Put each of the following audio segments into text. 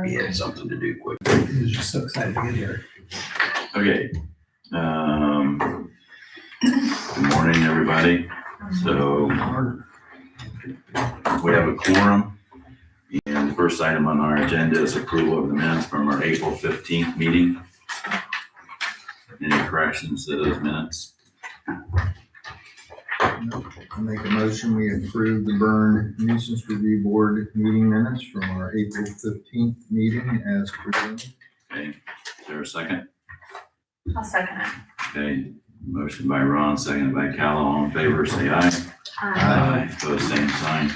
He had something to do quick. He was just so excited to get here. Okay. Good morning, everybody. So we have a quorum, and the first item on our agenda is approval of the minutes from our April 15th meeting. Any corrections to those minutes? I make a motion, we approve the Berne Nuisance Review Board meeting minutes from our April 15th meeting as presented. Okay, is there a second? I'll second it. Okay, motion by Ron, seconded by Cal. All in favor, say aye. Aye. Pose same sign.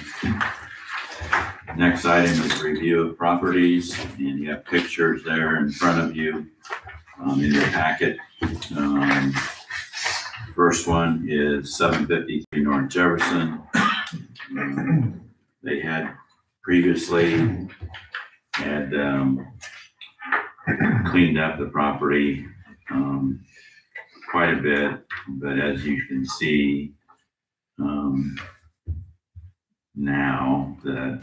Next item is review of properties, and you have pictures there in front of you in your packet. First one is 753 North Jefferson. They had previously cleaned up the property quite a bit, but as you can see now that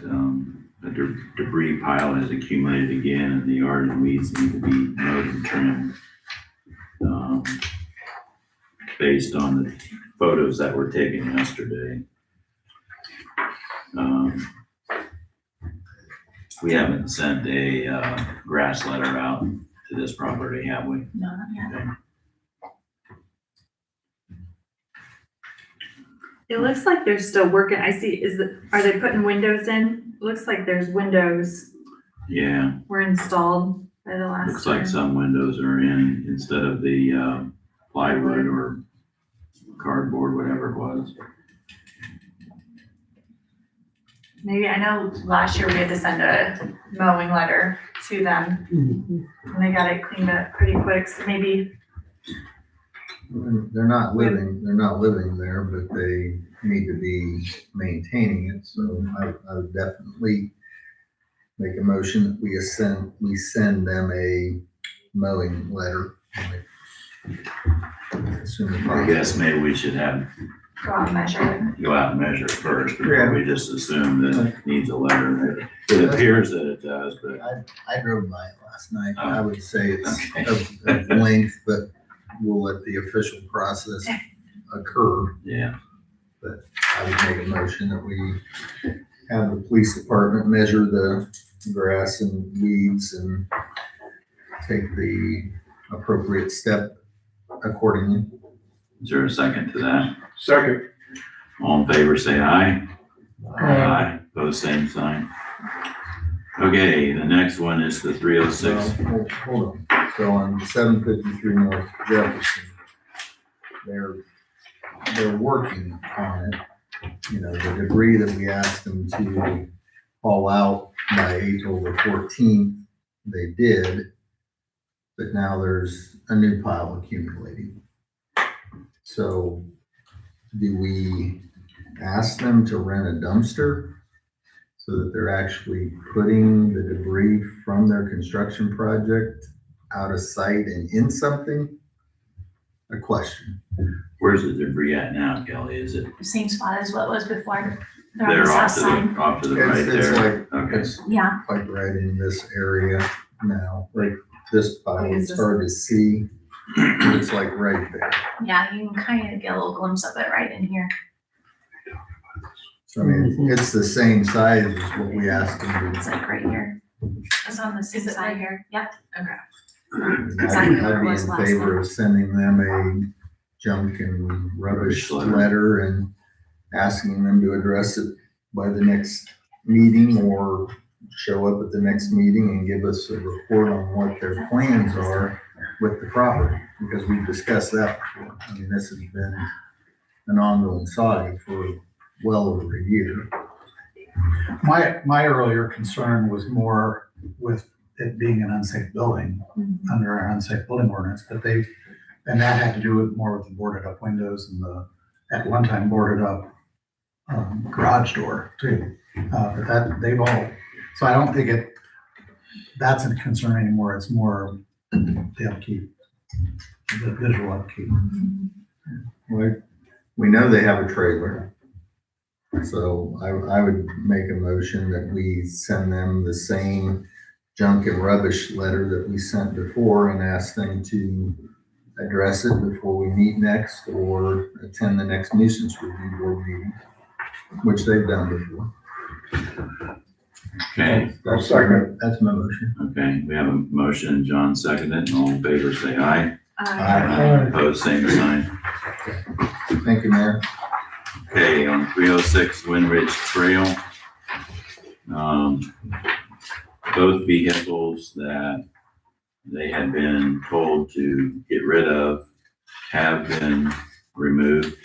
the debris pile has accumulated again, and the yard and weeds need to be mowed and trimmed. Based on the photos that were taken yesterday. We haven't sent a grass letter out to this property, have we? No, not yet. Okay. It looks like they're still working. I see, are they putting windows in? It looks like there's windows Yeah, were installed by the last looks like time. some windows are in instead of the plywood or cardboard, whatever it was. Maybe, I know last year we had to send a mowing letter to them and they got it cleaned up pretty quick, so maybe. They're not living there, but they need to be maintaining it, so I would definitely make a motion that we send them a mowing letter. As soon as I possible. guess maybe we should Go out and measure it. go out and measure it first before we just assume that it needs a letter. It appears that it does, but I drove by it last night. Oh. I would say it's Okay. of length, but we'll let the official process occur. yeah. I would make a motion that we have the police department measure the grass and weeds and take the appropriate step accordingly. Is there a second to that? Second. All in favor, say aye. Aye. Pose same sign. Okay, the next one is the 306. Hold on. So on 753 North Jefferson, they're working on it. You know, the debris that we asked them to haul out by April the 14th, they did, but now there's a new pile accumulating. So do we ask them to rent a dumpster so that they're actually putting the debris from their construction project out of sight and in something? A question. Where's the debris at now, Kelly? Is it Same spot as what it was before. They're on the there south off to side. the right It's there? like, Okay. it's Yeah, like right in this area now, like this pile, Like, is it's this- hard to see. It's like right there. yeah, you can kind of get a little glimpse of it right in here. So I mean, it's the same size as what we asked them It's to like right here. It's on the same Is it side right here. Yep. Okay. do. Exactly where I'd it be was in last favor time. of sending them a junk and rubbish letter and asking them to address it by the next meeting or show up at the next meeting and give us a report on what their plans are with the property, because we've discussed that before. I mean, this has been an ongoing saga for well over a year. My earlier concern was more with it being an unsafe building under our unsafe building ordinance, but and that had to do with more with the boarded up windows and at one time boarded up garage door too. But that they've all, so I don't think that's a concern anymore. It's more the upkeep, the visual upkeep. Like, we know they have a trailer. So I would make a motion that we send them the same junk and rubbish letter that we sent before and ask them to address it before we meet next or attend the next nuisance review board meeting, which they've done before. Okay, I'll second. That's my motion. okay, we have a motion, John seconded, all in favor, say aye. Aye. Opposed, same sign. Thank you, Mayor. Okay, on 306 Wind Ridge Trail, both vehicles that they had been told to get rid of have been removed.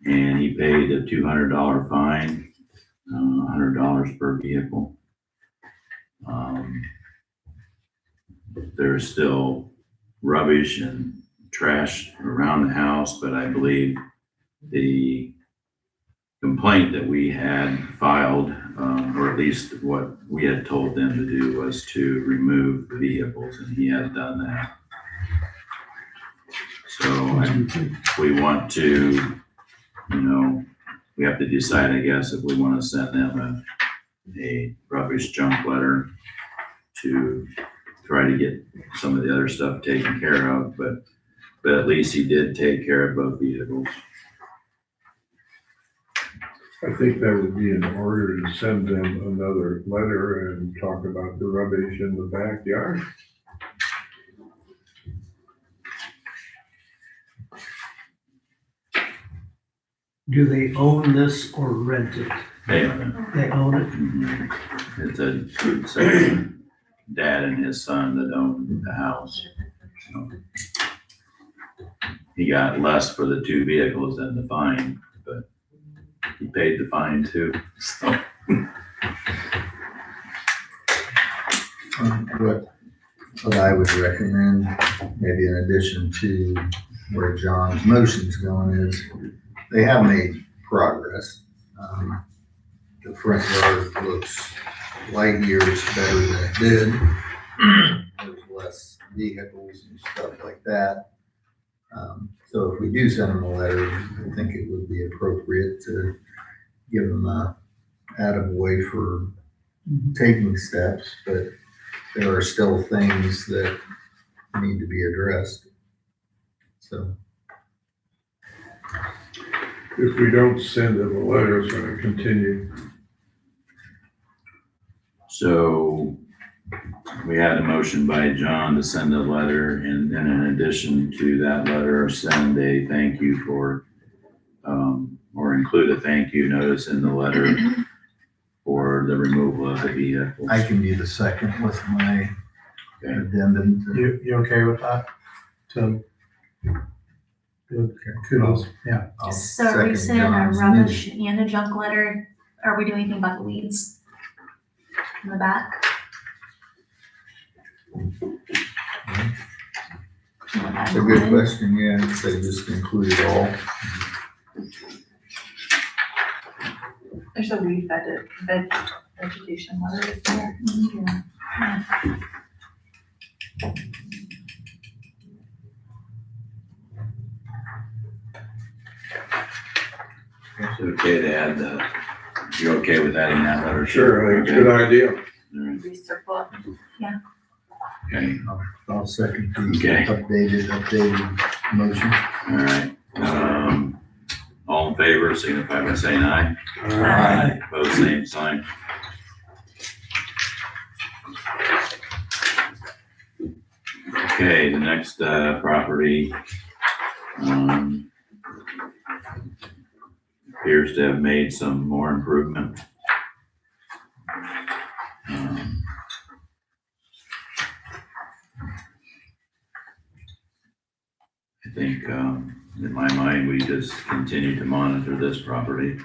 And he paid a $200 fine, $100 per vehicle. There's still rubbish and trash around the house, but I believe the complaint that we had filed, or at least what we had told them to do, was to remove the vehicles, and he has done that. So we want to, we have to decide, I guess, if we want to send them a rubbish junk letter to try to get some of the other stuff taken care of, but at least he did take care of both vehicles. I think that would be in order to send them another letter and talk about the rubbish in the backyard. Do they own this or rent it? Hey, They own it? it's a dad and his son that own the house. So he got less for the two vehicles than the fine, but he paid the fine too, so. What I would recommend, maybe in addition to where John's motion's going, is they have made progress. The front yard looks light years better than it did. There's less vehicles and stuff like that. So if we do send them a letter, I think it would be appropriate to give them a attaboy for taking steps, but there are still things that need to be addressed. So. If we don't send them a letter, it's gonna continue. So we had a motion by John to send a letter, and in addition to that letter, send a thank you for, or include a thank you notice in the letter for the removal of the vehicles. I can be the second with my Okay. addendum. You okay with that? So, good, kudos, yeah. I'll So are we second sending a John's rubbish and a junk letter? Are we doing anything about the weeds in the back? That's a good question, yeah, they just include it all. There's a weed vegetation letter, is there? It's okay to add the, you're okay with adding that letter? Sure, I think it's a Okay. good idea. All right. Recircle it. Okay, I'll second the Okay. updated motion. all right. All in favor, signify by saying aye. Aye. Opposed, same sign. Okay, the next property appears to have made some more improvement. I think in my mind, we just continue to monitor this property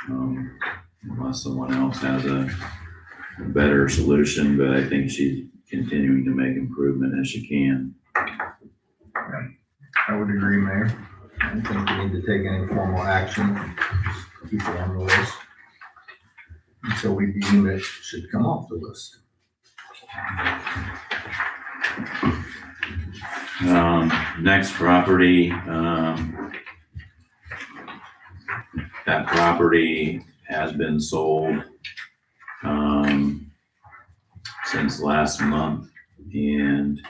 unless someone else has a better solution, but I think she's continuing to make improvement as she can. I would agree, Mayor. I don't think we need to take any formal action, just keep it on the list. Until we deem it should come off the list. Next property, that property has been sold, since last month, and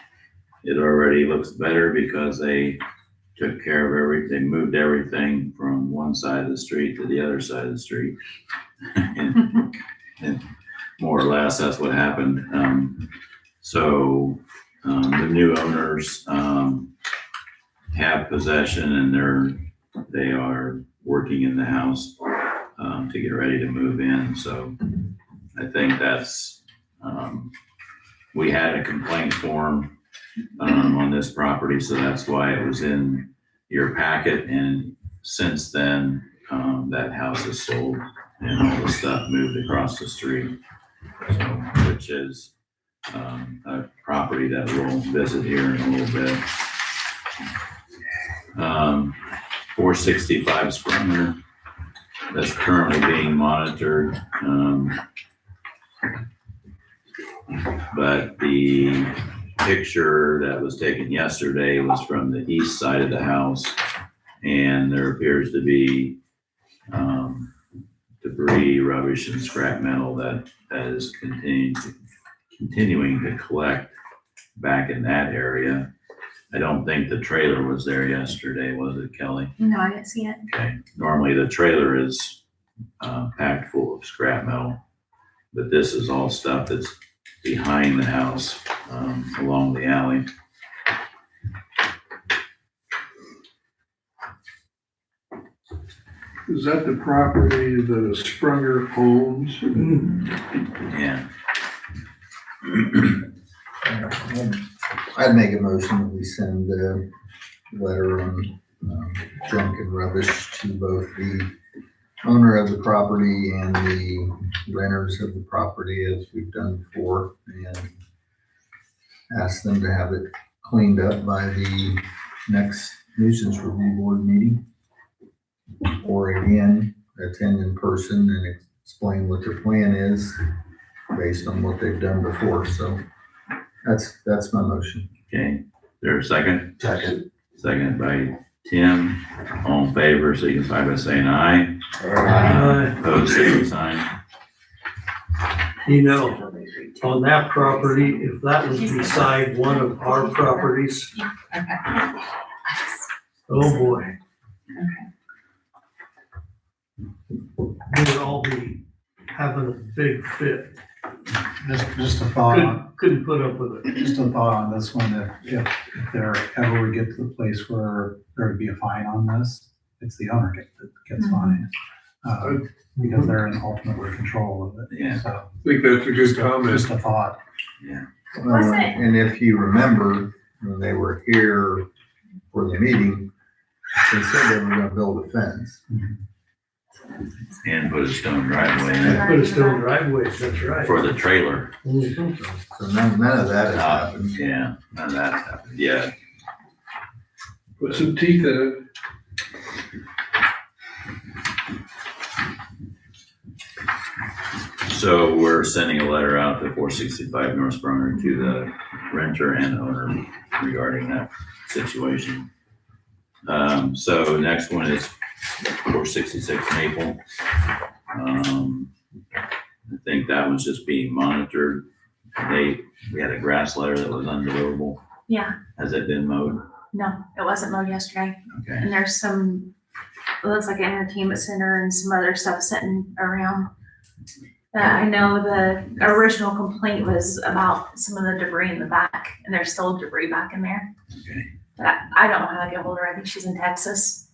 it already looks better because they took care of everything, moved everything from one side of the street to the other side of the street. And more or less, that's what happened. So the new owners have possession, and they are working in the house to get ready to move in. So I think that's, we had a complaint form on this property, so that's why it was in your packet. And since then, that house is sold and all the stuff moved across the street, so, which is a property that we'll visit here in a little bit. 465 Springer, that's currently being monitored. But the picture that was taken yesterday was from the east side of the house, and there appears to be debris, rubbish, and scrap metal that is continuing to collect back in that area. I don't think the trailer was there yesterday, was it, Kelly? No, I didn't see it. Okay, normally the trailer is packed full of scrap metal, but this is all stuff that's behind the house, along the alley. Is that the property that a Sprunger owns? Yeah. I'd make a motion that we send a letter on junk and rubbish to both the owner of the property and the renters of the property, as we've done before, and ask them to have it cleaned up by the next nuisance review board meeting. Or again, attend in person and explain what their plan is based on what they've done before. So that's my motion. Okay, there a second? Second. Second by Tim. All in favor, signify by saying aye. Opposed, same sign. You know, on that property, if that was beside one of our properties, Okay. oh boy, Okay. we would all be having a big fit. Just a thought on, Couldn't put up with it. just a thought on this one, if there ever would get to the place where there would be a fine on this, it's the owner that gets fined. Because they're in ultimate control of it. Yeah. So, I think that's a good comment. just a thought. Was it? And if you remember, when they were here for the meeting, they said they were gonna build a fence. And put a stone driveway in Put a stone driveway, that's right. for the trailer. Mhm. So none of that has happened. Yeah, none of that's happened yet. Put some teeth in it. So we're sending a letter out to 465 North Springer to the renter and owner regarding that situation. So next one is 466 Maple. I think that one's just being monitored. We had a grass layer that was undeliverable. Yeah, Has it been mowed? no, it wasn't mowed yesterday. Okay, And there's some, it looks like an entertainment center and some other stuff sitting around. I know the original complaint was about some of the debris in the back, and there's still debris back in there. okay. But I don't know how to get hold of her. I think she's in Texas.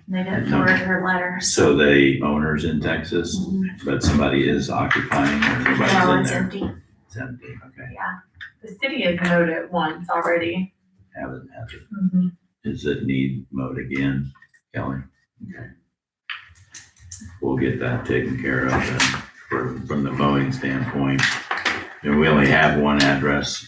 And they didn't forward her letter. So the owner's in Texas, but somebody is occupying or No, nobody's in it's there? empty. It's empty, okay. Yeah. The city has mowed it once already. Haven't had it. Does it need mowed again, Kelly? Okay. We'll get that taken care of then, from the mowing standpoint. And we only have one address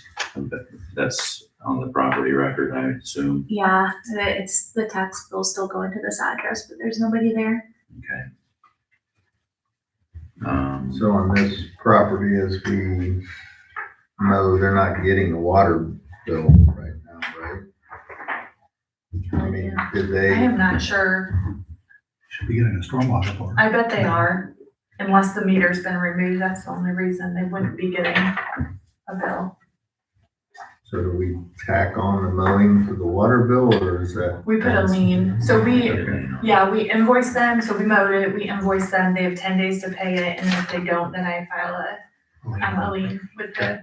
that's on the property record, I assume. Yeah, it's the tax bill still going to this address, but there's nobody there. Okay. So on this property, as we know, they're not getting a water bill right now, right? I mean, did I they, am not sure. Should be getting a stormwater board. I bet they are, unless the meter's been removed, that's the only reason they wouldn't be getting a bill. So do we tack on the mowing to the water bill, or is that? We put a lien, so we, Okay. yeah, we invoice them, so we mowed it, we invoice them, they have 10 days to pay it, and if they don't, then I file a lien with the,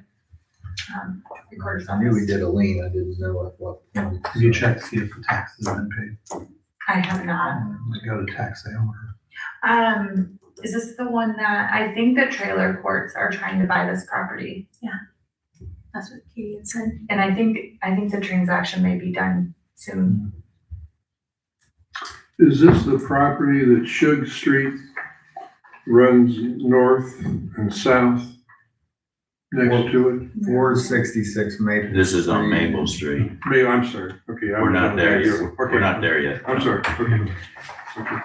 recorder's I knew we office. did a lien, I didn't know at what point. Have you checked to see if the taxes have been paid? I have not. They go to tax sale or? Is this the one that, I think the trailer courts are trying to buy this property, That's what Katie had said. and I think the transaction may be done soon. Is this the property that Shug Street runs north and south next to it? 466 Maple. This is on Street. Maple Street. I'm sorry, okay. We're not there yet. Okay. We're not there yet. I'm sorry, okay. Okay.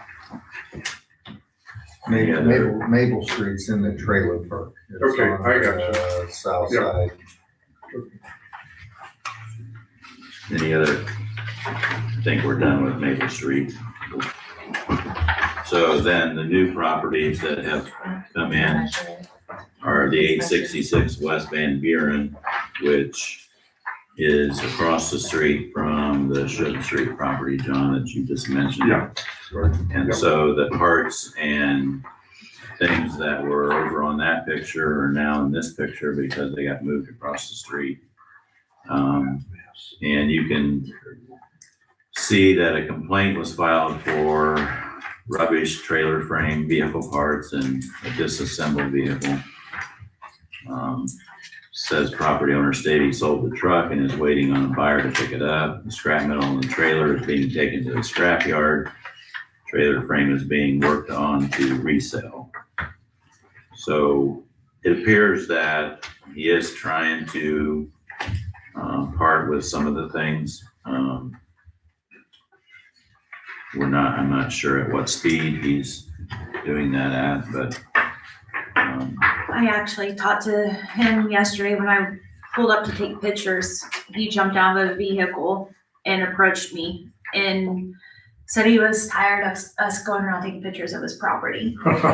Maple Street's in the trailer park. It's Okay, on I got the South Yeah. side. Any other, I think we're done with Maple Street. So then the new properties that have come in are the 866 West Van Buren, which is across the street from the Sugar Street property, John, that you just mentioned. Yeah. And so the parts and things that were over on that picture are now in this picture because they got moved across the street. And you can see that a complaint was filed for rubbish, trailer frame, vehicle parts, and a disassembled vehicle. Says property owner stated he sold the truck and is waiting on a buyer to pick it up. The scrap metal in the trailer is being taken to the scrap yard. Trailer frame is being worked on to resell. So it appears that he is trying to part with some of the things. I'm not sure at what speed he's doing that at, but I actually talked to him yesterday when I pulled up to take pictures. He jumped out of the vehicle and approached me and said he was tired of us going around taking pictures of his property. But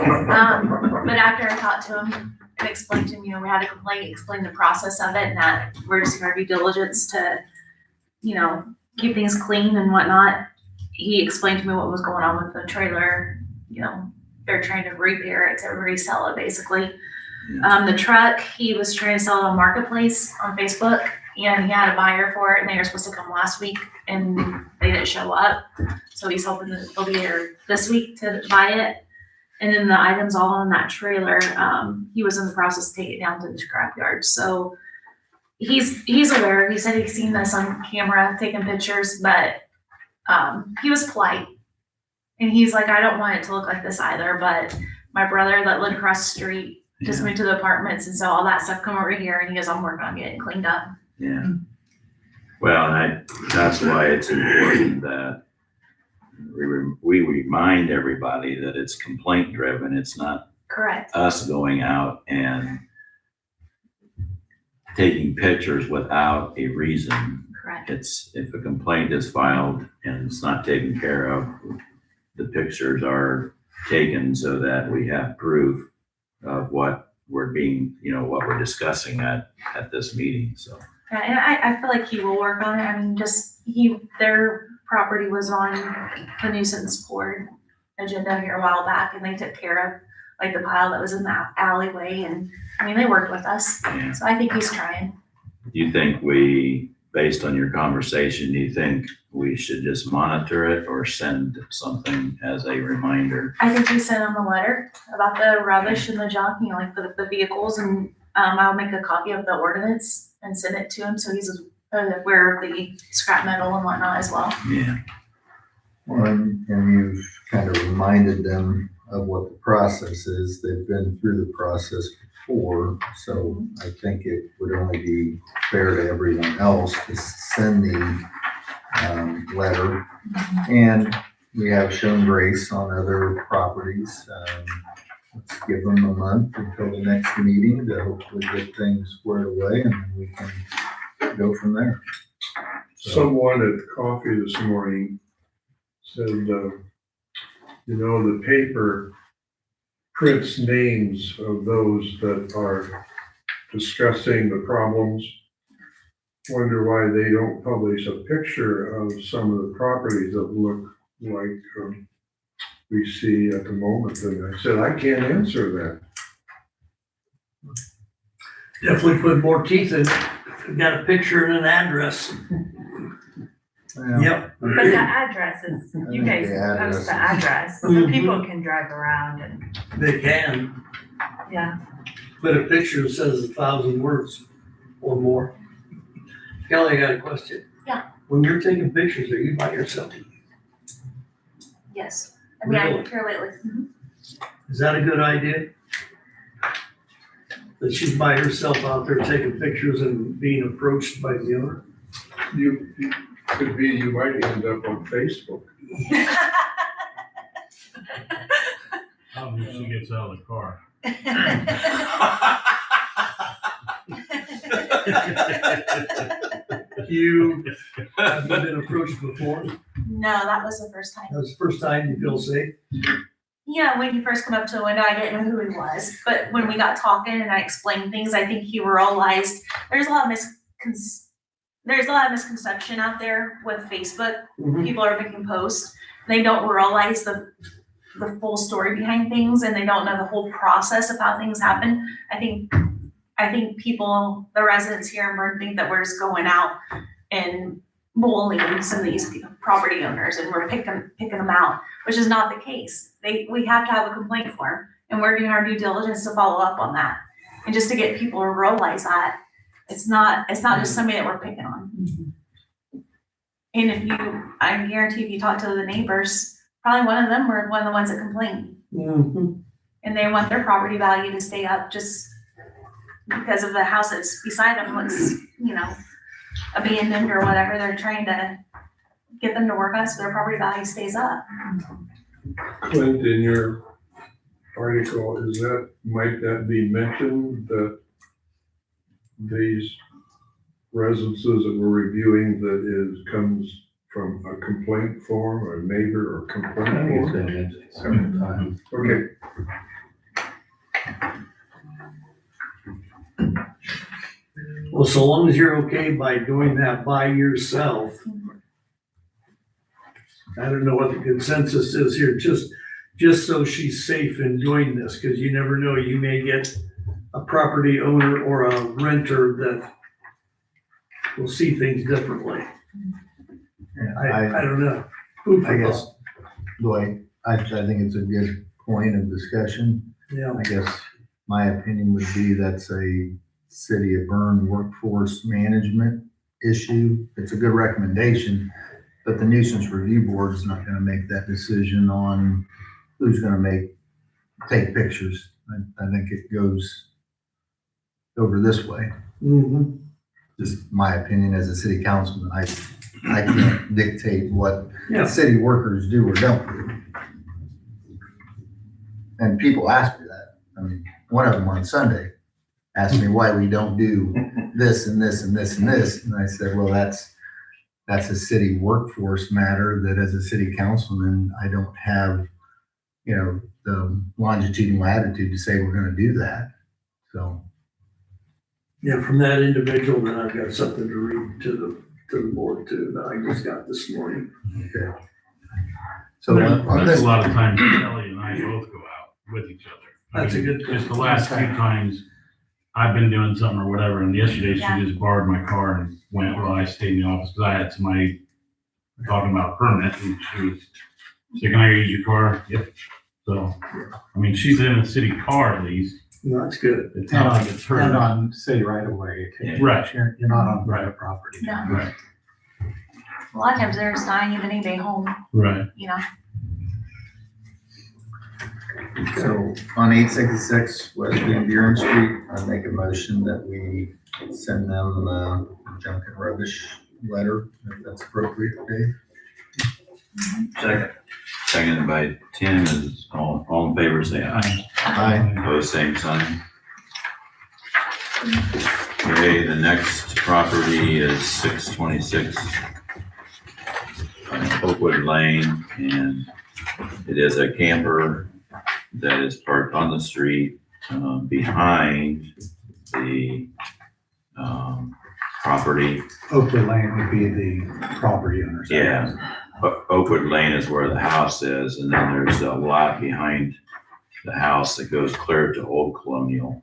after I talked to him and explained to him, we had a complaint, explained the process of it, and that we're just gonna do diligence to, keep things clean and whatnot. He explained to me what was going on with the trailer. They're trying to repair it to resell it, basically. The truck, he was trying to sell it on Marketplace on Facebook, and he had a buyer for it, and they were supposed to come last week, and they didn't show up. So he's hoping that they'll be here this week to buy it. And then the items all on that trailer, he was in the process of taking it down to the scrapyard. So he's aware. He said he's seen this on camera, taking pictures, but he was polite. And he's like, I don't want it to look like this either, but my brother that lived across the street just moved to the apartments, and so all that stuff come over here, and he goes, I'm working on getting it cleaned up. yeah. Well, and that's why it's important that we remind everybody that it's complaint driven. It's not Correct. us going out and taking pictures without a reason. Correct. It's, if a complaint is filed and it's not taken care of, the pictures are taken so that we have proof of what we're being, what we're discussing at this meeting, so. Yeah, and I feel like he will work on it. I mean, their property was on the nuisance board agenda here a while back, and they took care of like the pile that was in the alleyway, and I mean, they worked with us. Yeah. So I think he's trying. Do you think based on your conversation, do you think we should just monitor it or send something as a reminder? I think we sent him a letter about the rubbish and the junk, like the vehicles, and I'll make a copy of the ordinance and send it to him so he's aware of the scrap metal and whatnot as well. Yeah, Well, and you've kind of reminded them of what the process is. They've been through the process before, so I think it would only be fair to everyone else to send the letter. And we have shown grace on other properties. Let's give them a month until the next meeting to hopefully get things squared away, and then we can go from there. Someone at coffee this morning said, you know, the paper prints names of those that are discussing the problems. Wonder why they don't publish a picture of some of the properties that look like we see at the moment. And I said, I can't answer that. Definitely put more teeth in it. If you've got a picture and an address. Well, Yep. But the address is, you I think guys the post the address address, so Mhm. people can drive around and, They can, yeah. but a picture says 1,000 words or more. Kelly, I got a question. Yeah. When you're taking pictures, are you by yourself? Yes. I mean, I Really? here lately. Is that a good idea? That she's by herself out there taking pictures and being approached by the owner? You could be, you might end up on Facebook. How when she gets out of the car? Have you been approached before? No, that was the first time. That was the first time you feel safe? Yeah, when you first come up to the window, I didn't know who he was, but when we got talking and I explained things, I think he realized there's a lot of misconception out there with Facebook. Mhm. People are making posts, they don't realize the full story behind things, and they don't know the whole process of how things happen. I think people, the residents here in Berne, think that we're just going out and bullying some of these property owners and we're picking them out, which is not the case. We have to have a complaint form, and we're doing our due diligence to follow up on that. And just to get people to realize that it's not just somebody that we're picking on. And I guarantee if you talk to the neighbors, probably one of them were one of the ones that complained. Mhm. And they want their property value to stay up just because of the house that's beside them looks, abandoned or whatever. They're trying to get them to work on it so their property value stays up. Clint, in your article, might that be mentioned that these residences that we're reviewing comes from a complaint form, or a neighbor or complaint I think it's form? been mentioned several times. Okay, Well, so long as you're okay by doing that by yourself. I don't know what the consensus is here, just so she's safe in doing this, because you never know, you may get a property owner or a renter that will see things differently. I don't know. Food for I guess, thought. Dwight, I think it's a good point of discussion. Yeah, I guess my opinion would be that's a city of Berne workforce management issue. It's a good recommendation, but the nuisance review board is not gonna make that decision on who's gonna take pictures. I think it goes over this way. mhm. Just my opinion as a city councilman. I can't dictate what Yeah. city workers do or don't do. And people ask me that. I mean, one of them on Sunday asked me why we don't do this and this and this and this. And I said, well, that's a city workforce matter that as a city councilman, I don't have, the longitude and latitude to say we're gonna do that. So, Yeah, from that individual, then I've got something to read to the board too, that I just got this morning. okay. So on There's this, a lot of times Kelly and I both go out with each other. I That's a mean, good Just the point. last few times, I've been doing something or whatever, and yesterday Yeah. she just borrowed my car and went while I stayed in the office, because I had somebody talking about a permit, and she said, can I use your car? Yep. So, I mean, she's in a city car at least. No, that's good. It's not like it's her. And on city right away. Right. You're not on Right. private property. No. Right, A lot of times there's not even anybody home, right. So on 866 West Van Buren Street, I make a motion that we send them a junk and rubbish letter, if that's appropriate, Dave. Second. Seconded by Tim, is all in favor, say aye. Aye. Opposed, same sign. Okay, the next property is 626 Oakwood Lane, and It is a camper that is parked on the street, behind the, property. Oakwood Lane would be the property owner's. Yeah. Oakwood Lane is where the house is, and then there's a lot behind the house that goes clear to Old Colonial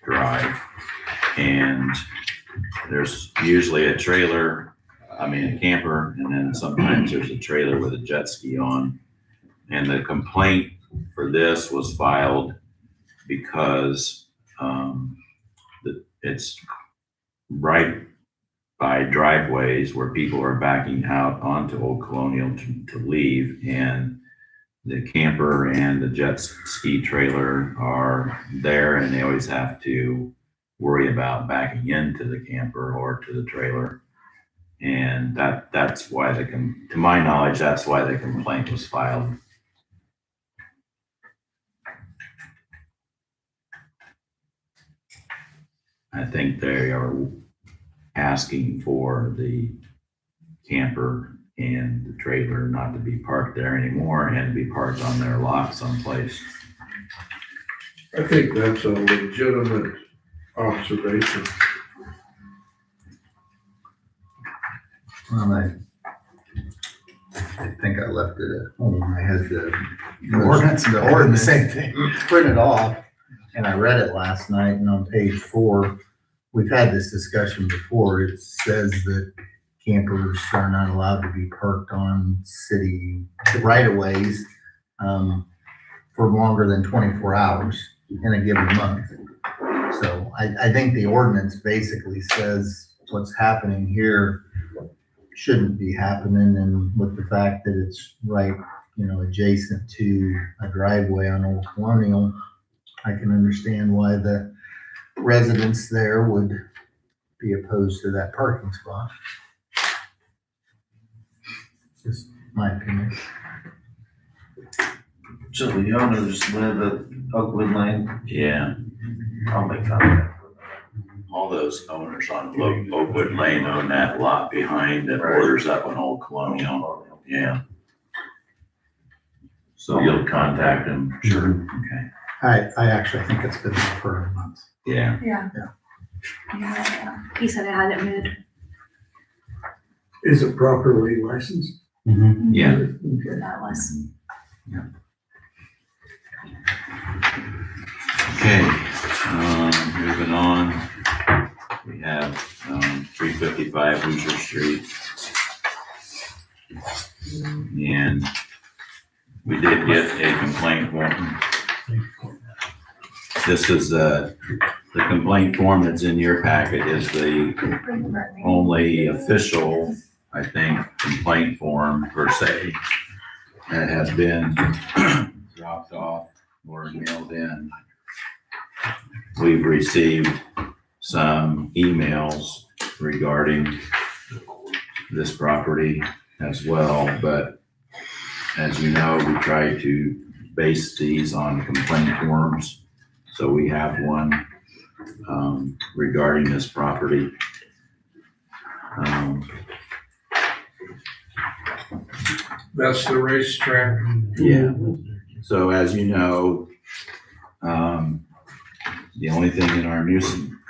Drive. And there's usually a trailer, a camper, and then sometimes there's a trailer with a jet ski on. And the complaint for this was filed because it's right by driveways where people are backing out onto Old Colonial to leave, and the camper and the jet ski trailer are there, and they always have to worry about backing into the camper or to the trailer. And that's why to my knowledge, that's why the complaint was filed. I think they are asking for the camper and the trailer not to be parked there anymore and to be parked on their lot someplace. I think that's a legitimate observation. Well, I think I left it at home. I had the Ordinance, the the ordinance same thing. printed off, and I read it last night, and on page 4, we've had this discussion before. It says that campers are not allowed to be parked on city right-of-ways for longer than 24 hours in a given month. So I think the ordinance basically says what's happening here shouldn't be happening, and with the fact that it's right, adjacent to a driveway on Old Colonial, I can understand why the residents there would be opposed to that parking spot. Just my opinion. So the owners live at Oakwood Lane? Yeah, I'll make contact with them. all those owners on Oakwood Lane own that lot behind that borders up on Old Colonial. Yeah. So you'll contact them? Sure. Okay. I actually think it's been there for months. Yeah. Yeah, he said it hadn't moved. Is it properly licensed? Yeah. Okay. That was. Okay, moving on. We have 355 Hoosier Street. And we did get a complaint form. This is the complaint form that's in your packet is the only official, I think, complaint form per se that has been dropped off or mailed in. We've received some emails regarding this property as well, but as you know, we try to base these on complaint forms. So we have one regarding this property. That's the racetrack. Yeah. So as you know, the only thing in our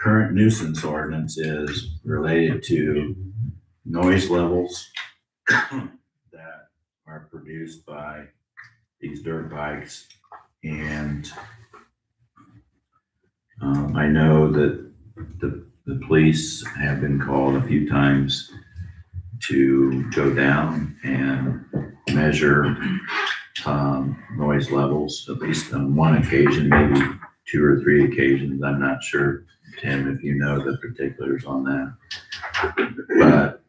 current nuisance ordinance is related to noise levels that are produced by these dirt bikes. And I know that the police have been called a few times to go down and measure noise levels, at least on one occasion, maybe 2 or 3 occasions. I'm not sure, Tim, if you know the particulars on that. But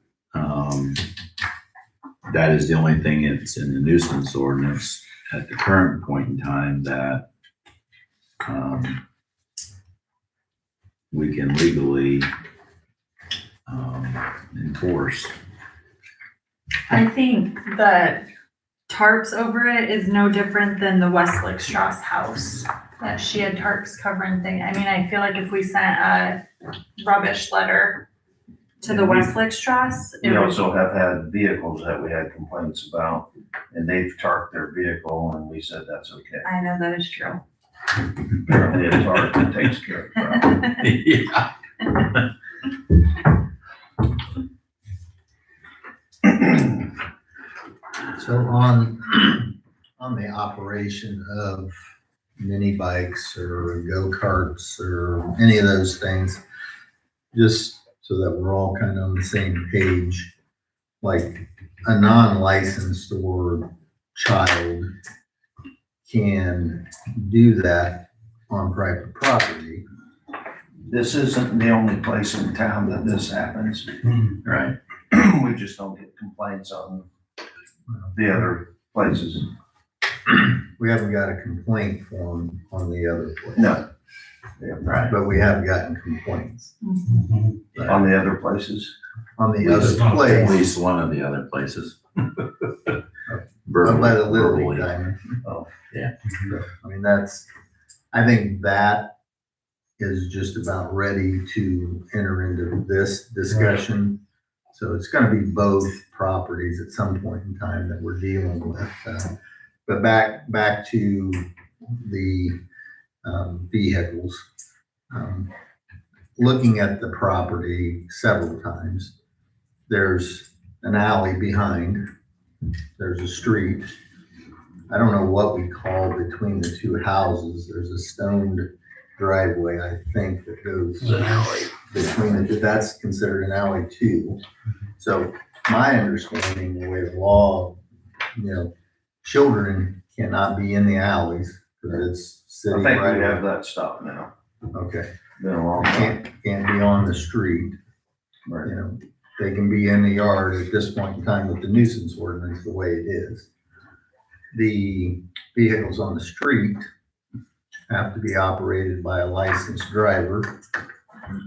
that is the only thing that's in the nuisance ordinance at the current point in time that we can legally enforce. I think the tarps over it is no different than the Westlake Strauss house, that she had tarps covering thing. I mean, I feel like if we sent a rubbish letter To the Westlake Strasse. We also have had vehicles that we had complaints about, and they've tarped their vehicle, and we said that's okay. I know that is true. Apparently a tarp that takes care of the problem. Yeah. So on the operation of mini bikes or go-karts or any of those things, just so that we're all kind of on the same page, like a non-licensed or child can do that on private property. This isn't the only place in town that this happens. Right. We just don't get complaints on the other places. We haven't got a complaint form on the other place. No. Yeah, Right. But we have gotten complaints on the other plaplaces. on the At other place. least one of the other places. Up by the Little League Verbally. diamond. Oh, yeah. I mean, I think that is just about ready to enter into this discussion. So it's gonna be both properties at some point in time that we're dealing with. But back to the vehicles. Looking at the property several times, there's an alley behind, there's a street. I don't know what we call between the two houses. There's a stoned driveway, I think, that goes between the two. That's considered an alley too. So my understanding, the way the law, children cannot be in the alleys because it's I city think we right have away. that stopped now. Okay, Been a long time. can't be on the street. Right. They can be in the yard at this point in time with the nuisance ordinance the way it is. The vehicles on the street have to be operated by a licensed driver.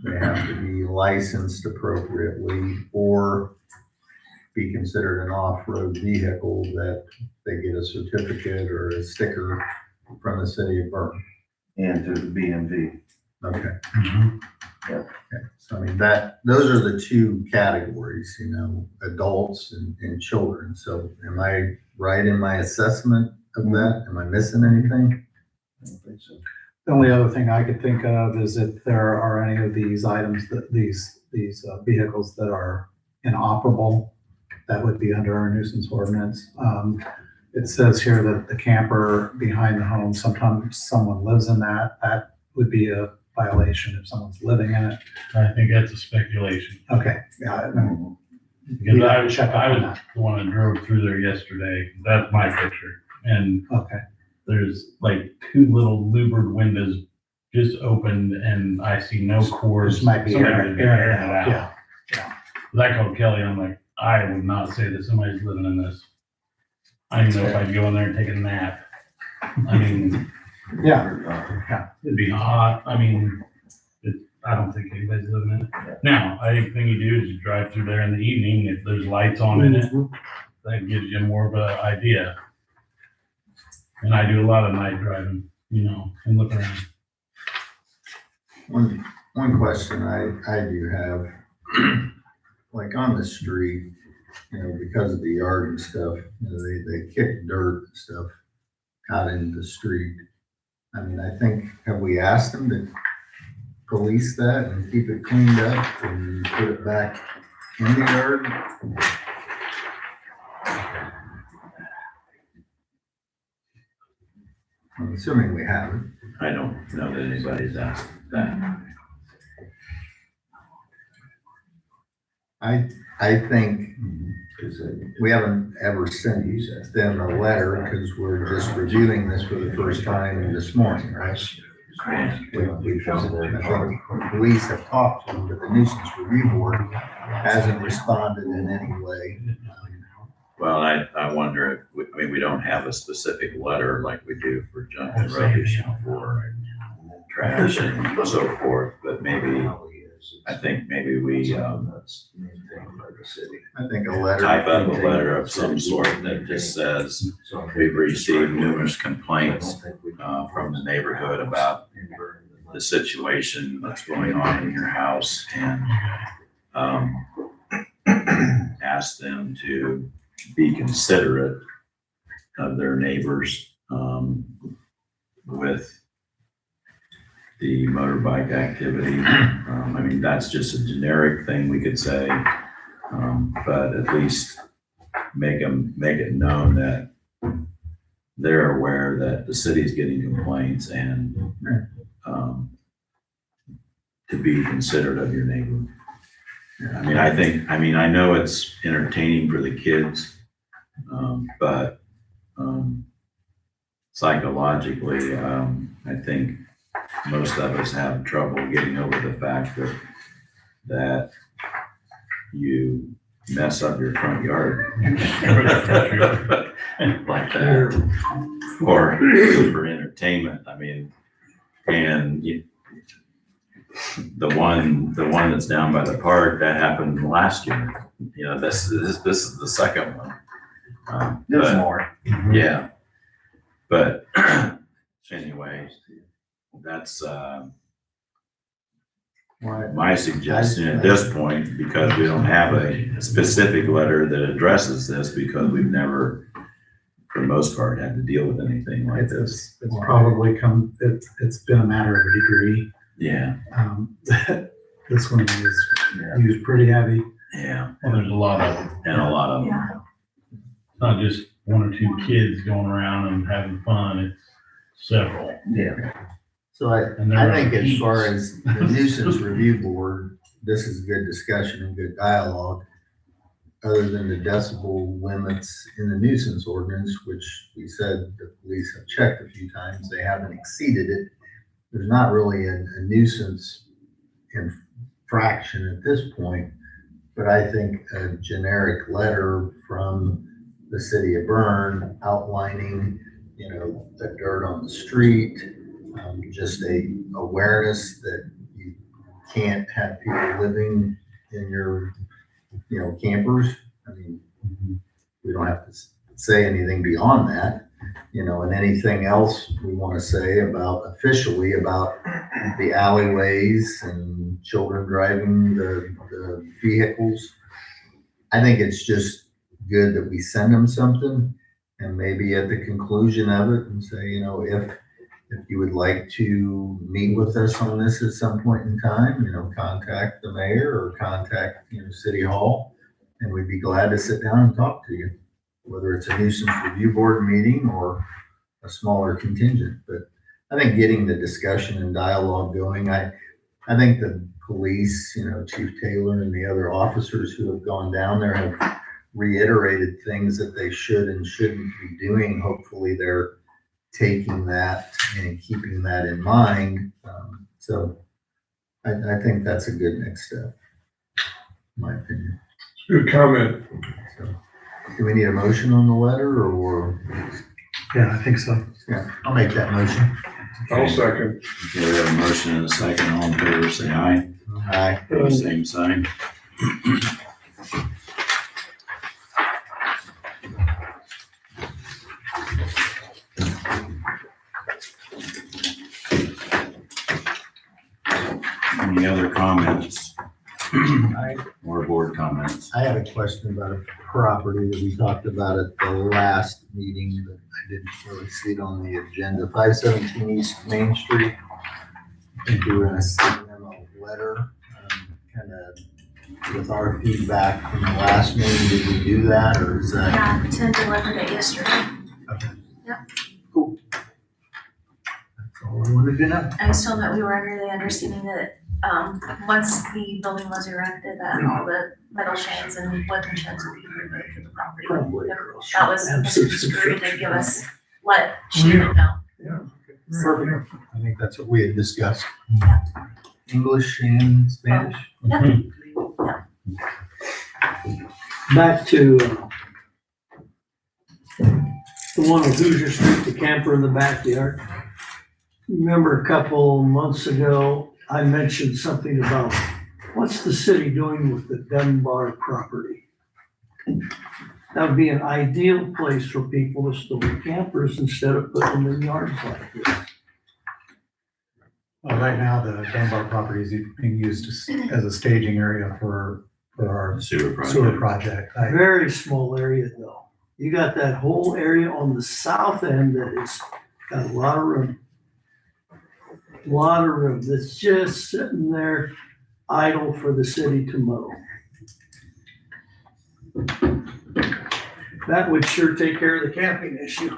They have to be licensed appropriately or be considered an off-road vehicle that they get a certificate or a sticker from the city of Berne. And through the BMV. Okay. Yep. Okay. So I mean, those are the two categories, adults and children. So am I right in my assessment of that? Am I missing anything? I don't think so. The only other thing I could think of is if there are any of these items that these vehicles that are inoperable, that would be under our nuisance ordinance. It says here that the camper behind the home, sometimes someone lives in that would be a violation if someone's living in it. I think that's a speculation. Okay, yeah, Because I was Check on that. the one that drove through there yesterday. That's my picture. And okay. there's like two little louvered windows just opened and I see no cords. This might be Somebody airing was it airing out, yeah. 'Cause I called Kelly, I'm like, I would not say that somebody's living in this. I don't know if I'd go in there and take a nap. I mean, Yeah, it'd be hot. I mean, I don't think anybody's living in it. Now, I think the thing you do is you drive through there in the evening, if there's lights on in it, that gives you more of an idea. And I do a lot of night driving, and look around. One question I do have, like on the street, because of the yard and stuff, they kick dirt and stuff out into the street. I mean, I think, have we asked them to police that and keep it cleaned up and put it back in the yard? I'm assuming we haven't. I don't know that anybody's asked that. I think we haven't ever sent them a letter because we're just reviewing this for the first time this morning, right? I think police have talked to them, but the nuisance review board hasn't responded in any way. Well, I wonder if, we don't have a specific letter like we do for junk and rubbish, for trash and so forth, but I think maybe we, I think a letter. type up a letter of some sort that just says, we've received numerous complaints, from the neighborhood about the situation that's going on in your house, and, um, ask them to be considerate of their neighbors, with the motorbike activity. I mean, that's just a generic thing we could say, but at least make it known that they're aware that the city's getting complaints and, to be considerate of your neighbor. I mean, I know it's entertaining for the kids, but, psychologically, I think most of us have trouble getting over the fact that you mess up your front yard. Like that. For entertainment, I mean, and the one that's down by the park, that happened last year. You know, this is the second one. There's But- more. Yeah. But anyway, that's, my suggestion at this point, because we don't have a specific letter that addresses this, because we've never, for the most part, had to deal with anything like this. It's probably it's been a matter of a degree. Yeah, This one is used pretty heavy. yeah, Well, there's a lot of, and a lot of them. Yeah. it's not just one or two kids going around and having fun, it's several. Yeah. So I And they're think on as far heats. as the nuisance review board, this is good discussion and good dialogue. Other than the decibel limits in the nuisance ordinance, which we said the police have checked a few times, they haven't exceeded it. There's not really a nuisance infraction at this point, but I think a generic letter from the city of Berne outlining, the dirt on the street, just a awareness that you can't have people living in your, campers. I mean, we don't have to say anything beyond that, and anything else we want to say officially about the alleyways and children driving the vehicles. I think it's just good that we send them something, and maybe at the conclusion of it and say, if you would like to meet with us on this at some point in time, contact the mayor or contact, City Hall, and we'd be glad to sit down and talk to you, whether it's a nuisance review board meeting or a smaller contingent. But I think getting the discussion and dialogue going, I think the police, Chief Taylor and the other officers who have gone down there have reiterated things that they should and shouldn't be doing. Hopefully they're taking that and keeping that in mind. So I think that's a good next step, in my opinion. Good comment. So, do we need a motion on the letter or? Yeah, I think so. Yeah, I'll make that motion. I'll second. Okay, we have a motion and a second. All in favor, say aye. Aye. Pose same sign. Any other comments? Or board comments? I had a question about a property that we talked about at the last meeting, but I didn't really see it on the agenda. 517 East Main Street. I think we were gonna send them a letter, kind of with our feedback from the last meeting. Did we do that, or is that? Yeah, Tim delivered it yesterday. Cool. That's all I wanted to know. I was told that we were under the understanding that, once the building was erected, that all the metal sheds and wood sheds would be removed from the property. Probably. That was Mr. Screw to give us, let Shannon know. Perfect. I think that's what we had discussed. Yeah. English and Spanish. Back to the one on Hoosier Street, the camper in the backyard. Remember a couple months ago, I mentioned something about what's the city doing with the Dunbar property? That would be an ideal place for people to store campers instead of putting them in yards like this. Well, right now, the Dunbar property is being used as a staging area for our Sewer sewer project. project. Very small area though. You got that whole area on the south end that is got a lot of room. Lot of room that's just sitting there idle for the city to mow. That would sure take care of the camping issue.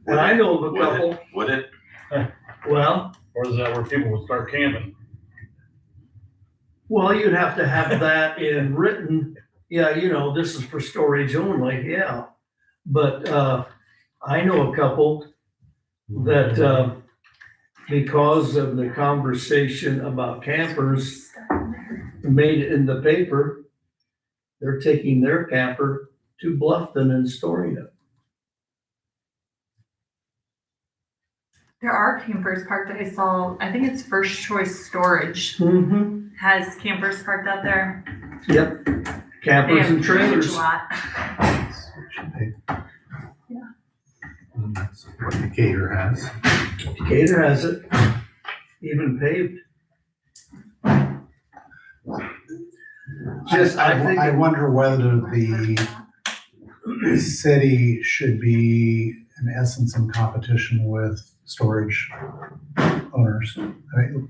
And I know of a couple, Would it? well, Or is that where people would start camping? well, you'd have to have that in written, yeah, you know, this is for storage only, yeah. But, I know a couple that, because of the conversation about campers made it in the paper, they're taking their camper to Bluffton and storing it. There are campers parked that I saw, I think it's First Choice Storage Mm-hmm. has campers parked out there. Yep, They campers have and a huge trailers. lot. And that's what Decatur has. Decatur has it, even paved. Just, I think. I wonder whether the city should be, in essence, in competition with storage owners. I mean,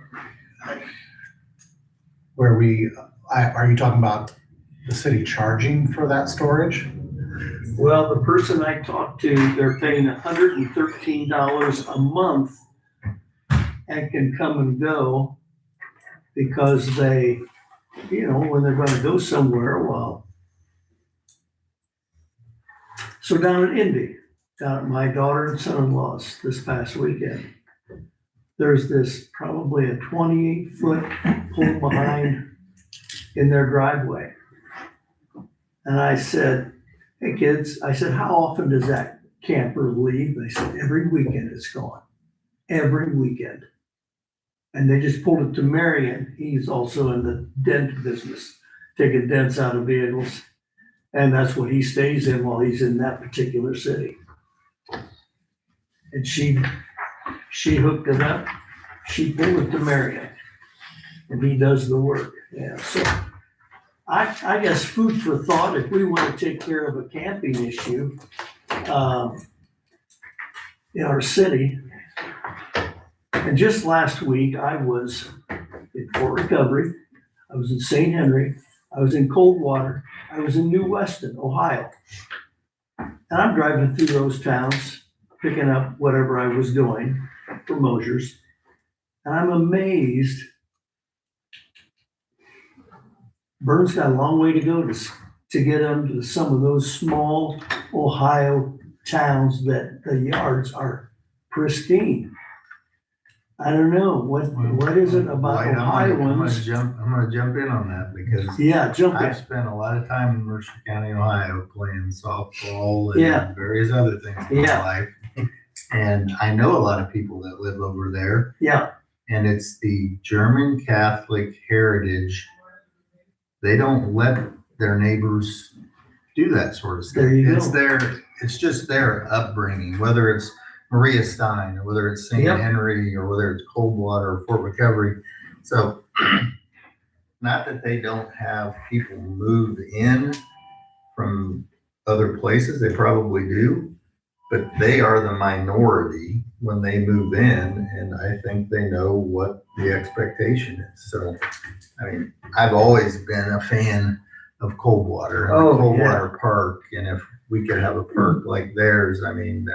where are you talking about the city charging for that storage? Well, the person I talked to, they're paying $113 a month and can come and go because they, you know, when they're gonna go somewhere, well. So down in Indy, down at my daughter and son-in-law's this past weekend, there's this probably a 28-foot pull behind in their driveway. And I said, hey kids, I said, how often does that camper leave? They said, every weekend it's gone, every weekend. And they just pulled it to Marion. He's also in the dent business, taking dents out of vehicles. And that's what he stays in while he's in that particular city. And she hooked it up. She pulled it to Marion. And he does the work. Yeah, so I guess food for thought, if we want to take care of a camping issue, in our city. And just last week, I was in Fort Recovery, I was in St. Henry, I was in Coldwater, I was in New Weston, Ohio. And I'm driving through those towns, picking up whatever I was doing for Mosier's. And I'm amazed. Berne's got a long way to go to get into some of those small Ohio towns that the yards are pristine. I don't know, what is it about Right on. Ohioans? I'm gonna jump in on that because Yeah, jump I've in. spent a lot of time in Mercer County, Ohio, playing softball Yeah. and various other things in my Yeah. life. And I know a lot of people that live over there, Yeah, and it's the German Catholic heritage. They don't let their neighbors do that sort of stuff. There you It's go. it's just their upbringing, whether it's Maria Stein, or whether it's St. Yep. Henry, or whether it's Coldwater or Fort Recovery. So, not that they don't have people move in from other places, they probably do, but they are the minority when they move in, and I think they know what the expectation is. So, I mean, I've always been a fan of Coldwater and Oh, the Coldwater Park, and if we could have a park like theirs, I mean,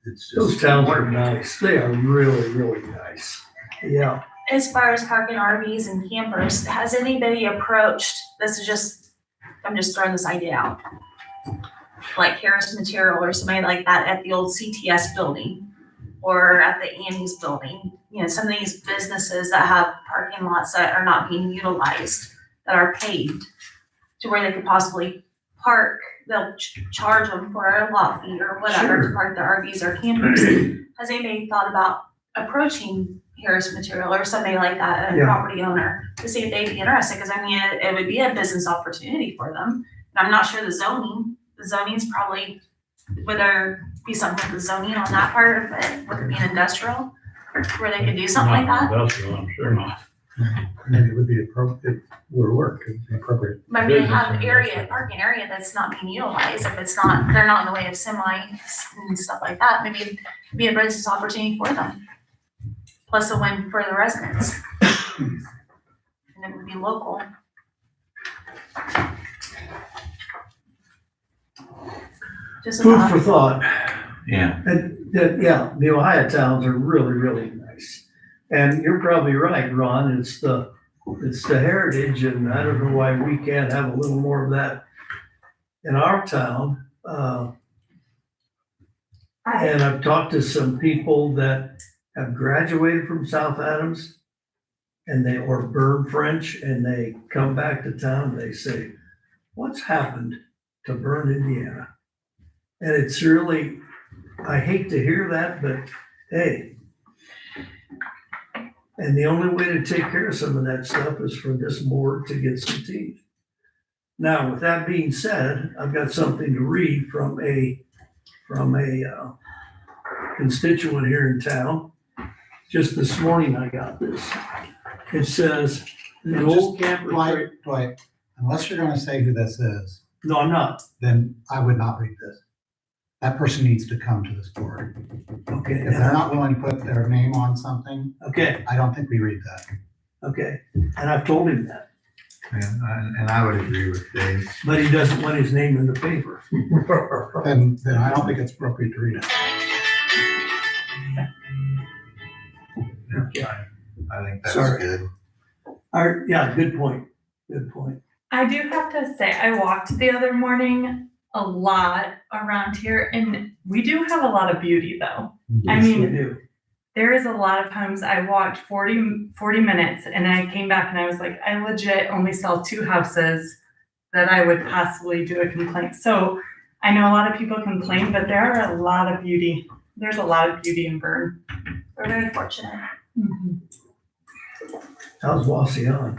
it's those just towns are wonderful. nice. They are really, really nice. Yeah. As far as parking RVs and campers, has anybody approached, I'm just throwing this idea out. Like Harris Material or somebody like that at the old CTS building or at the Annie's building. You know, some of these businesses that have parking lots that are not being utilized, that are paved to where they could possibly park. They'll charge them for a lot fee or whatever to Sure. park their RVs or campers. Has anybody thought about approaching Harris Material or somebody like that, a Yeah. property owner, to see if they'd be interested? Because I mean, it would be a business opportunity for them. And I'm not sure the zoning's probably, would there be something with the zoning on that part of it, with it being industrial? where they could do something like Not that. industrial, I'm sure not. I mean, it would be appropriate, it would work, it'd be appropriate. But I mean, they Business have and area, industrial. parking area that's not being utilized, if it's not, they're not in the way of semis and stuff like that, maybe it'd be a business opportunity for them. Plus a win for the residents. And it would be local. Just a Food thought. for thought. Yeah, And, yeah, the Ohio towns are really, really nice. And you're probably right, Ron, it's the heritage, and I don't know why we can't have a little more of that in our town. And I've talked to some people that have graduated from South Adams and or Berne French, and they come back to town, they say, what's happened to Berne, Indiana? And it's really, I hate to hear that, but hey. And the only way to take care of some of that stuff is for this board to get some teeth. Now, with that being said, I've got something to read from a constituent here in town. Just this morning I got this. It says, an old camper trailer. Dwight, unless you're gonna say who this is, No, I'm not. then I would not read this. That person needs to come to this board. Okay. If they're not willing to put their name on something, Okay, I don't think we read that. okay. And I've told him that, And I would agree with Dave. but he doesn't want his name in the paper. Then I don't think it's appropriate to read it. I think that's Sorry. good. Yeah, good point. Good point. I do have to say, I walked the other morning a lot around here, and we do have a lot of beauty though. I Yes, we mean, do. there is a lot of times I walked 40 minutes and I came back and I was like, I legit only saw 2 houses that I would possibly do a complaint. So I know a lot of people complain, but there are a lot of beauty. There's a lot of beauty in Berne. We're very fortunate. How's Wasion?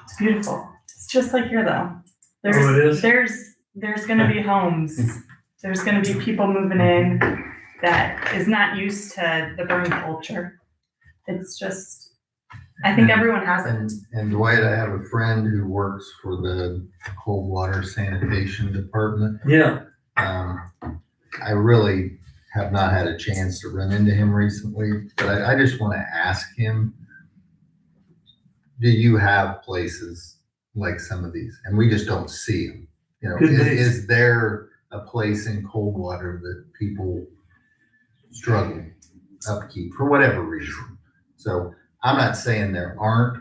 It's beautiful. It's just like here though. Oh, it is? There's gonna be homes. There's gonna be people moving in that is not used to the Berne culture. It's just, I think everyone has it. And Dwight, I have a friend who works for the cold water sanitation department. Yeah, I really have not had a chance to run into him recently, but I just want to ask him, do you have places like some of these? And we just don't see them. You know, Could be. is there a place in Coldwater that people struggle upkeep for whatever reason? So I'm not saying there aren't.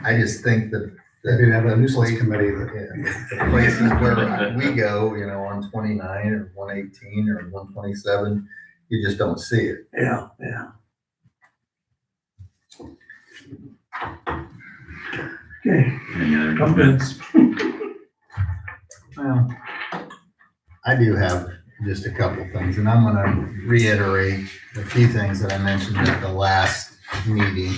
I just think that Maybe we have a the nuisance place- committee that. yeah, the places where we go, you know, on 29 or 118 or 127, you just don't see it. yeah. Okay, any other I'm good. comments? Well, I do have just a couple things, and I'm gonna reiterate a few things that I mentioned at the last meeting.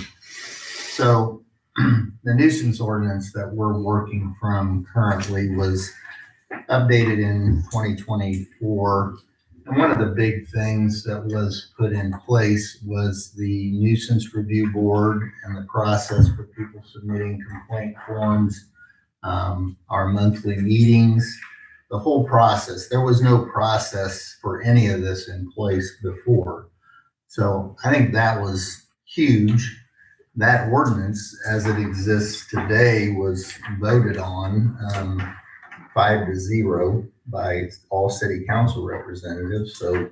So the nuisance ordinance that we're working from currently was updated in 2024. And one of the big things that was put in place was the nuisance review board and the process for people submitting complaint forms, our monthly meetings, the whole process. There was no process for any of this in place before. So I think that was huge. That ordinance, as it exists today, was voted on 5-0 by all city council representatives. So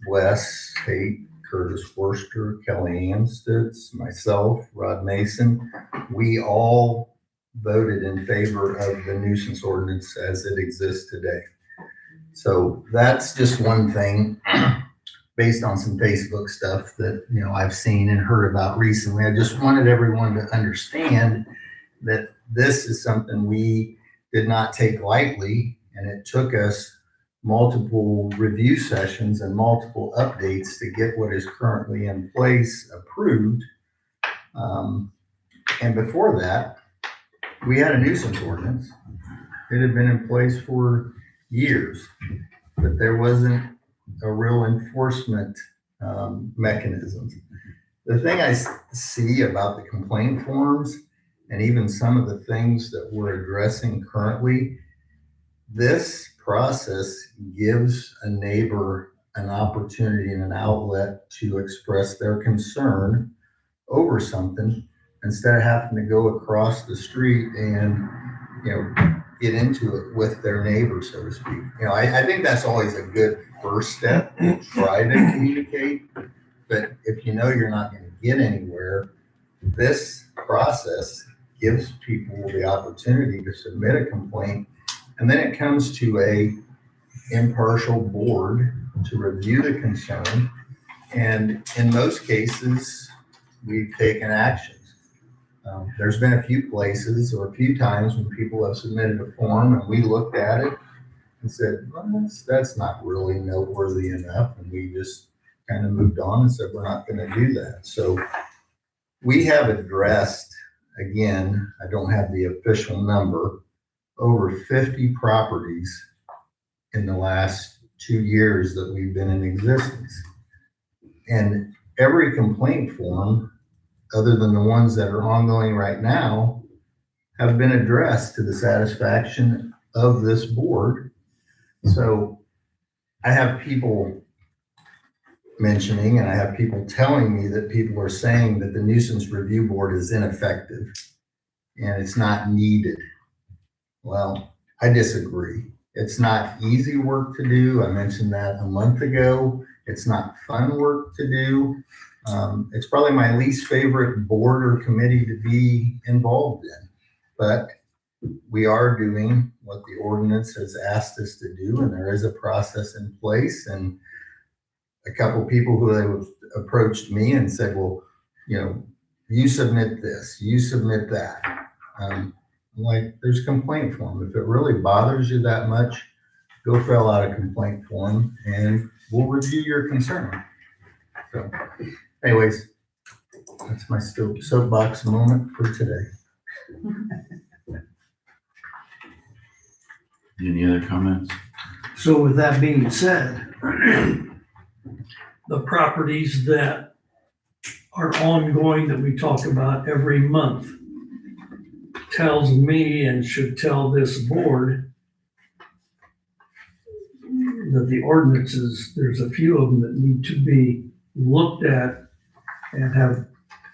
Wes, Tate, Curtis Forster, Kelly Amstutz, myself, Rod Mason, we all voted in favor of the nuisance ordinance as it exists today. So that's just one thing based on some Facebook stuff that, you know, I've seen and heard about recently. I just wanted everyone to understand that this is something we did not take lightly, and it took us multiple review sessions and multiple updates to get what is currently in place approved. And before that, we had a nuisance ordinance. It had been in place for years, but there wasn't a real enforcement mechanisms. The thing I see about the complaint forms and even some of the things that we're addressing currently, this process gives a neighbor an opportunity and an outlet to express their concern over something instead of having to go across the street and, get into it with their neighbor, so to speak. I think that's always a good first step, to try to communicate. But if you know you're not going to get anywhere, this process gives people the opportunity to submit a complaint. And then it comes to a impartial board to review the concern. And in most cases, we've taken actions. There's been a few places or a few times when people have submitted a form and we looked at it and said, well, that's not really noteworthy enough. And we just kind of moved on and said, we're not going to do that. So we have addressed, again, I don't have the official number, over 50 properties in the last 2 years that we've been in existence. And every complaint form, other than the ones that are ongoing right now, have been addressed to the satisfaction of this board. So I have people mentioning, and I have people telling me that people are saying that the nuisance review board is ineffective and it's not needed. Well, I disagree. It's not easy work to do. I mentioned that a month ago. It's not fun work to do. It's probably my least favorite board or committee to be involved in, but we are doing what the ordinance has asked us to do, and there is a process in place. And a couple of people who have approached me and said, well, you submit this, you submit that. I'm like, there's a complaint form. If it really bothers you that much, go fill out a complaint form and we'll review your concern. So anyways, that's my soapbox moment for today. Any other comments? So with that being said, the properties that are ongoing that we talk about every month tells me and should tell this board that the ordinances, there's a few of them that need to be looked at and have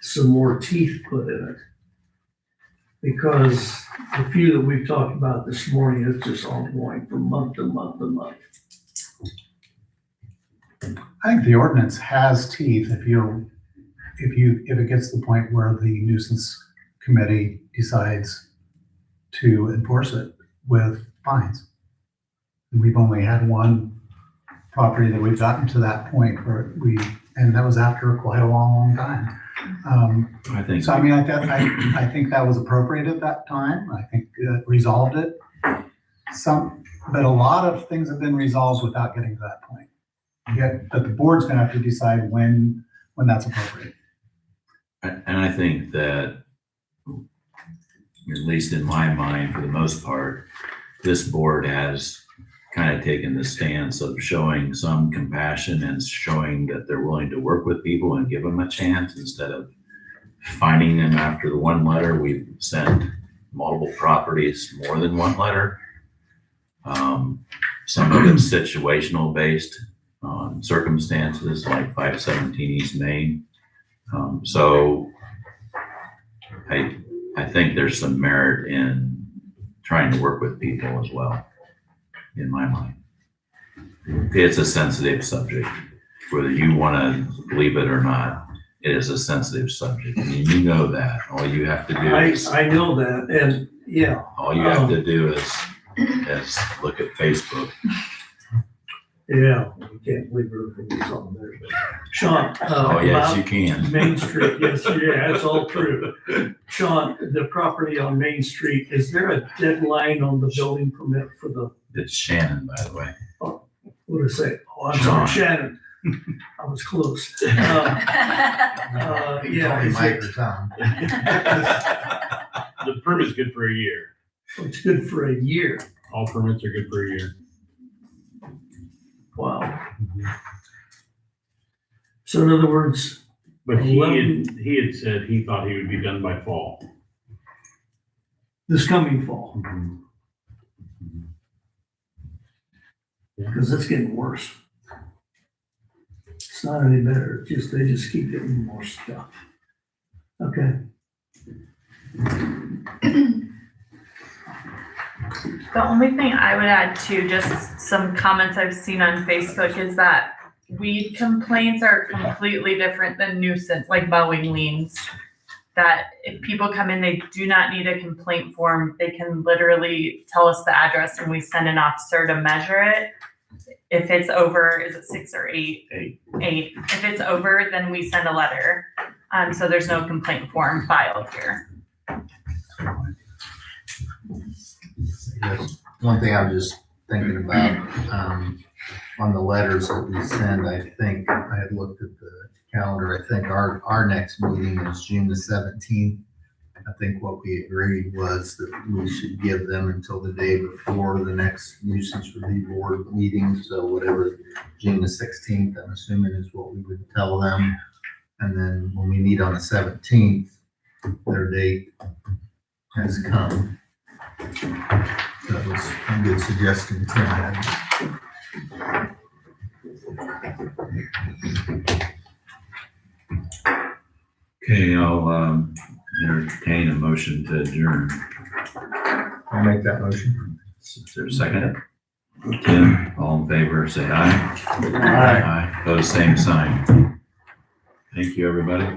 some more teeth put in it. Because the few that we've talked about this morning, it's just ongoing from month to month to month. I think the ordinance has teeth if it gets to the point where the nuisance committee decides to enforce it with fines. We've only had one property that we've gotten to that point where and that was after quite a long time. I think. So I mean, I think that was appropriate at that time. I think it resolved it. But a lot of things have been resolved without getting to that point. But the board's gonna have to decide when that's appropriate. And I think that, at least in my mind, for the most part, this board has kind of taken the stance of showing some compassion and showing that they're willing to work with people and give them a chance instead of finding them after the one letter. We've sent multiple properties more than one letter. Some of it's situational based on circumstances like 517 East Main. So I think there's some merit in trying to work with people as well, in my mind. It's a sensitive subject, whether you want to believe it or not. It is a sensitive subject. I mean, you know that. All you have to do is I know that, and yeah. all you have to do is look at Facebook. Yeah, you can't believe everything that's on there. Sean. Oh yes, about you can. Main Street, yes, yeah, that's all true. Sean, the property on Main Street, is there a deadline on the building permit for the, It's Shannon, by the way. what did I say? Oh, I'm sorry, Shannon. I was close. Yeah. is Mike it- or Tom. The permit's good for a year. It's good for a year. All permits are good for a year. Wow. So in other words, But he had said he thought he would be done by fall. this coming fall, because it's getting worse. It's not any better, it's just, they just keep getting more stuff. Okay, The only thing I would add to just some comments I've seen on Facebook is that weed complaints are completely different than nuisance, like mowing liens. That if people come in, they do not need a complaint form. They can literally tell us the address and we send an officer to measure it. If it's over, is it 6 or 8? 8. 8. If it's over, then we send a letter. So there's no complaint form filed here. Yes. One thing I was just thinking about, on the letters that we send, I think, I had looked at the calendar, I think our next meeting is June the 17th. I think what we agreed was that we should give them until the day before the next nuisance review board meeting, so whatever June the 16th, I'm assuming is what we would tell them. And then when we meet on the 17th, their date has come. That was a good suggestion Tim had. Okay, I'll entertain a motion to adjourn. I'll make that motion. Is there a second? Tim, all in favor, say aye. Aye. Pose same sign. Thank you, everybody.